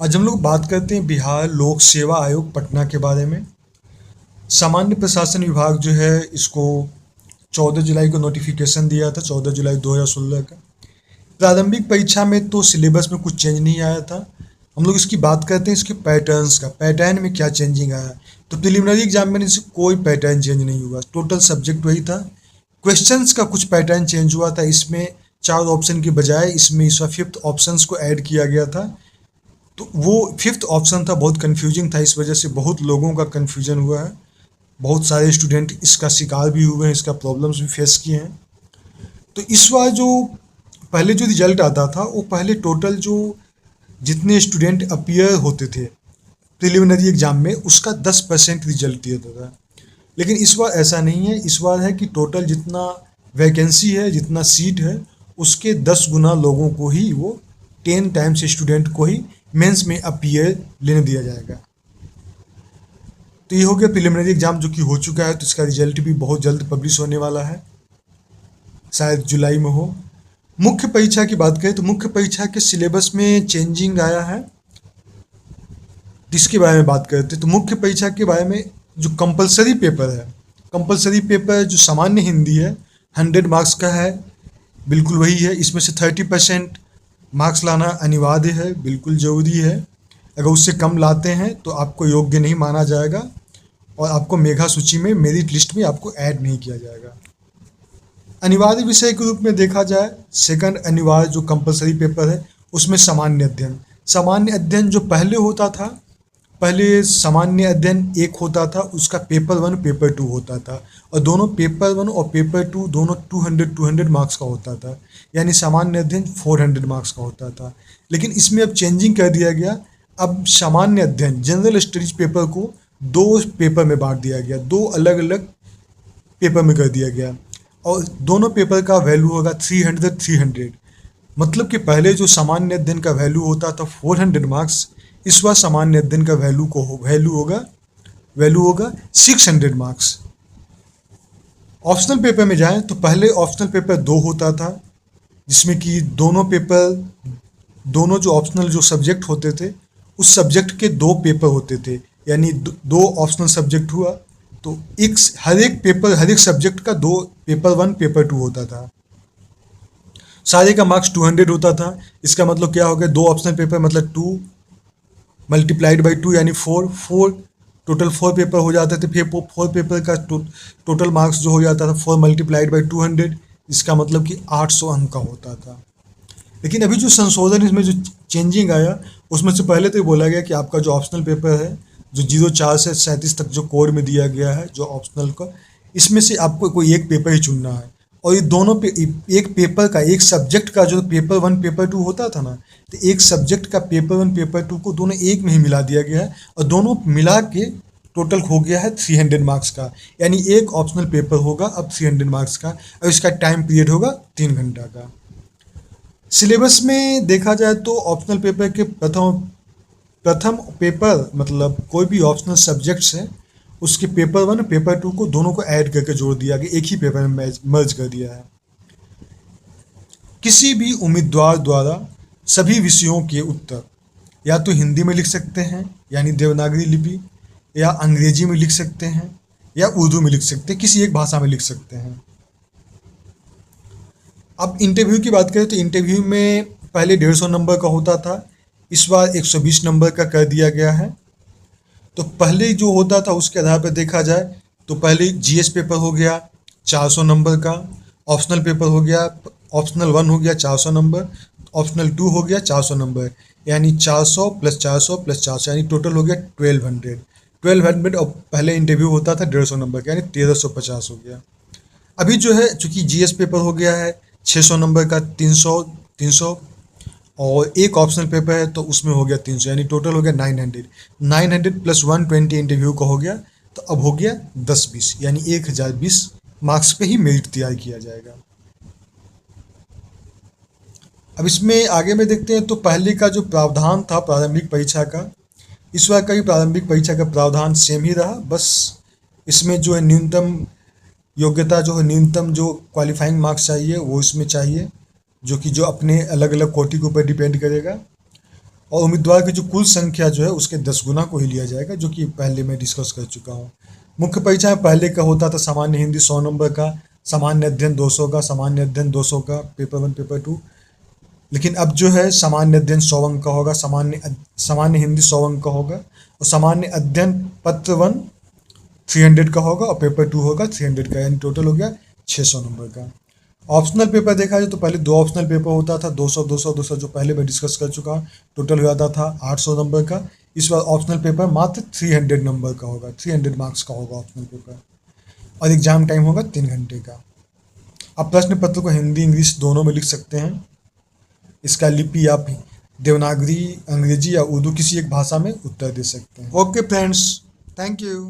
आज हम लोग बात करते हैं बिहार लोक सेवा आयोग पटना के बारे में। सामान्य प्रशासन विभाग जो है इसको 14 जुलाई को नोटिफिकेशन दिया था, 14 जुलाई 2016 का। प्रारंभिक परीक्षा में तो सिलेबस में कुछ चेंज नहीं आया था। हम लोग इसकी बात करते हैं इसके पैटर्न्स का, पैटर्न में क्या चेंजिंग आया। तो प्रिलिमिनरी एग्जाम में इससे कोई पैटर्न चेंज नहीं हुआ, टोटल सब्जेक्ट वही था। क्वेश्चंस का कुछ पैटर्न चेंज हुआ था, इसमें 4 ऑप्शन के बजाय इसमें इस बार 5th ऑप्शंस को ऐड किया गया था। तो वो 5th ऑप्शन था, बहुत कंफ्यूजिंग था, इस वजह से बहुत लोगों का कंफ्यूजन हुआ है। बहुत सारे स्टूडेंट इसका शिकार भी हुए हैं, इसका प्रॉब्लम्स भी फेस किए हैं। तो इस बार जो पहले जो रिजल्ट आता था वो पहले टोटल जो जितने स्टूडेंट अपीयर होते थे प्रिलिमिनरी एग्जाम में उसका 10% रिजल्ट दिया था। लेकिन इस बार ऐसा नहीं है, इस बार है कि टोटल जितना वैकेंसी है, जितना सीट है, उसके 10 गुना लोगों को ही वो 10 टाइम्स स्टूडेंट को ही मेंस में अपीयर लेने दिया जाएगा। तो ये हो गया प्रिलिमिनरी एग्जाम जो कि हो चुका है, तो इसका रिजल्ट भी बहुत जल्द पब्लिश होने वाला है, शायद जुलाई में हो। मुख्य परीक्षा की बात करें तो मुख्य परीक्षा के सिलेबस में चेंजिंग आया है, जिसके बारे में बात करते हैं। तो मुख्य परीक्षा के बारे में जो कंपलसरी पेपर है, कंपलसरी पेपर जो सामान्य हिंदी है 100 मार्क्स का है, बिल्कुल वही है। इसमें से 30% मार्क्स लाना अनिवार्य है, बिल्कुल ज़रूरी है। अगर उससे कम लाते हैं तो आपको योग्य नहीं माना जाएगा और आपको मेधा सूची में, मेरिट लिस्ट में आपको ऐड नहीं किया जाएगा। अनिवार्य विषय के रूप में देखा जाए, सेकंड अनिवार्य जो कंपलसरी पेपर है उसमें सामान्य अध्ययन। सामान्य अध्ययन जो पहले होता था, पहले सामान्य अध्ययन एक होता था, उसका पेपर 1 पेपर 2 होता था, और दोनों पेपर 1 और पेपर 2 दोनों 200 मार्क्स का होता था, यानी सामान्य अध्ययन 400 मार्क्स का होता था। लेकिन इसमें अब चेंजिंग कर दिया गया, अब सामान्य अध्ययन जनरल स्टडीज पेपर को 2 पेपर में बांट दिया गया, 2 अलग अलग पेपर में कर दिया गया, और दोनों पेपर का वैल्यू होगा 300। मतलब कि पहले जो सामान्य अध्ययन का वैल्यू होता था 400 मार्क्स, इस बार सामान्य अध्ययन का वैल्यू होगा 600 मार्क्स। ऑप्शनल पेपर में जाएं तो पहले ऑप्शनल पेपर 2 होता था, जिसमें कि दोनों जो ऑप्शनल जो सब्जेक्ट होते थे उस सब्जेक्ट के 2 पेपर होते थे, यानी 2 ऑप्शनल सब्जेक्ट हुआ। तो हर एक सब्जेक्ट का 2 पेपर 1 पेपर 2 होता था। सारे का मार्क्स 200 होता था। इसका मतलब क्या हो गया, 2 ऑप्शनल पेपर मतलब 2 मल्टीप्लाइड बाई 2 यानी 4 टोटल 4 पेपर हो जाते थे। फिर 4 पेपर का टोटल मार्क्स जो हो जाता था 4 मल्टीप्लाइड बाई 200, इसका मतलब कि 800 अंक का होता था। लेकिन अभी जो संशोधन, इसमें जो चेंजिंग आया, उसमें से पहले तो ये बोला गया कि आपका जो ऑप्शनल पेपर है जो 04 से 37 तक जो कोड में दिया गया है जो ऑप्शनल का, इसमें से आपको कोई एक पेपर ही चुनना है। और ये दोनों पे एक पेपर का, एक सब्जेक्ट का जो पेपर 1 पेपर 2 होता था ना, तो एक सब्जेक्ट का पेपर 1 पेपर 2 को दोनों एक में ही मिला दिया गया है, और दोनों मिला के टोटल हो गया है 300 मार्क्स का। यानी एक ऑप्शनल पेपर होगा अब 300 मार्क्स का, और इसका टाइम पीरियड होगा 3 घंटा का। सिलेबस में देखा जाए तो ऑप्शनल पेपर के प्रथम पेपर मतलब कोई भी ऑप्शनल सब्जेक्ट्स है उसके पेपर 1 पेपर 2 को दोनों को ऐड करके जोड़ दिया गया, एक ही पेपर में मर्ज कर दिया है। किसी भी उम्मीदवार द्वारा सभी विषयों के उत्तर या तो हिंदी में लिख सकते हैं यानी देवनागरी लिपि, या अंग्रेजी में लिख सकते हैं, या उर्दू में लिख सकते हैं, किसी एक भाषा में लिख सकते हैं। अब इंटरव्यू की बात करें तो इंटरव्यू में पहले 150 नंबर का होता था, इस बार 120 नंबर का कर दिया गया है। तो पहले जो होता था उसके आधार पर देखा जाए तो पहले जीएस पेपर हो गया 400 नंबर का, ऑप्शनल पेपर हो गया, ऑप्शनल 1 हो गया 400 नंबर, ऑप्शनल 2 हो गया 400 नंबर, यानी 400 प्लस 400 प्लस 400 यानी टोटल हो गया 1200। और पहले इंटरव्यू होता था 150 नंबर का, यानी 1350 हो गया। अभी जो है चूँकि जीएस पेपर हो गया है 600 नंबर का, 300 और एक ऑप्शनल पेपर है तो उसमें हो गया 300, यानी टोटल हो गया 900 प्लस 120 इंटरव्यू का हो गया, तो अब हो गया 10-20 यानी 1020 मार्क्स पे ही मेरिट तैयार किया जाएगा। अब इसमें आगे में देखते हैं तो पहले का जो प्रावधान था प्रारंभिक परीक्षा का, इस बार का भी प्रारंभिक परीक्षा का प्रावधान सेम ही रहा, बस इसमें जो है न्यूनतम योग्यता जो है, न्यूनतम जो क्वालिफाइंग मार्क्स चाहिए वो इसमें चाहिए, जो कि जो अपने अलग अलग कोटि के ऊपर डिपेंड करेगा। और उम्मीदवार की जो कुल संख्या जो है उसके 10 गुना को ही लिया जाएगा, जो कि पहले मैं डिस्कस कर चुका हूँ। मुख्य परीक्षा में पहले का होता था सामान्य हिंदी 100 नंबर का, सामान्य अध्ययन 200 का, सामान्य अध्ययन 200 का, पेपर 1 पेपर 2। लेकिन अब जो है सामान्य अध्ययन 100 अंक का होगा, सामान्य हिंदी 100 अंक का होगा, और सामान्य अध्ययन पत्र 1 300 का होगा, और पेपर 2 होगा 300 का, यानी टोटल हो गया 600 नंबर का। ऑप्शनल पेपर देखा जाए तो पहले 2 ऑप्शनल पेपर होता था, 200 200 200, जो पहले मैं डिस्कस कर चुका हूँ। टोटल हो जाता था 800 नंबर का। इस बार ऑप्शनल पेपर मात्र 300 नंबर का होगा, 300 मार्क्स का होगा ऑप्शनल पेपर, और एग्जाम टाइम होगा 3 घंटे का। आप प्रश्न पत्र को हिंदी इंग्लिश दोनों में लिख सकते हैं। इसका लिपि आप देवनागरी, अंग्रेजी या उर्दू किसी एक भाषा में उत्तर दे सकते हैं। Okay friends, thank you.